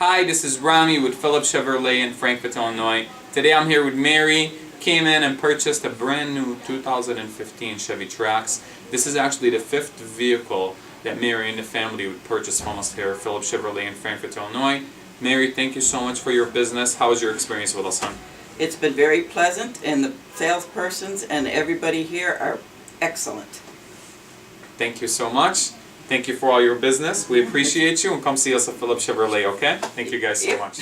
Hi, this is Rami with Phillips Chevrolet in Frankfort, Illinois. Today I'm here with Mary. Came in and purchased a brand new 2015 Chevy Trax. This is actually the fifth vehicle that Mary and the family would purchase from us here at Phillips Chevrolet in Frankfort, Illinois. Mary, thank you so much for your business. How was your experience with us, hon? It's been very pleasant, and the salespersons and everybody here are excellent. Thank you so much. Thank you for all your business. We appreciate you, and come see us at Phillips Chevrolet, okay? Thank you guys so much.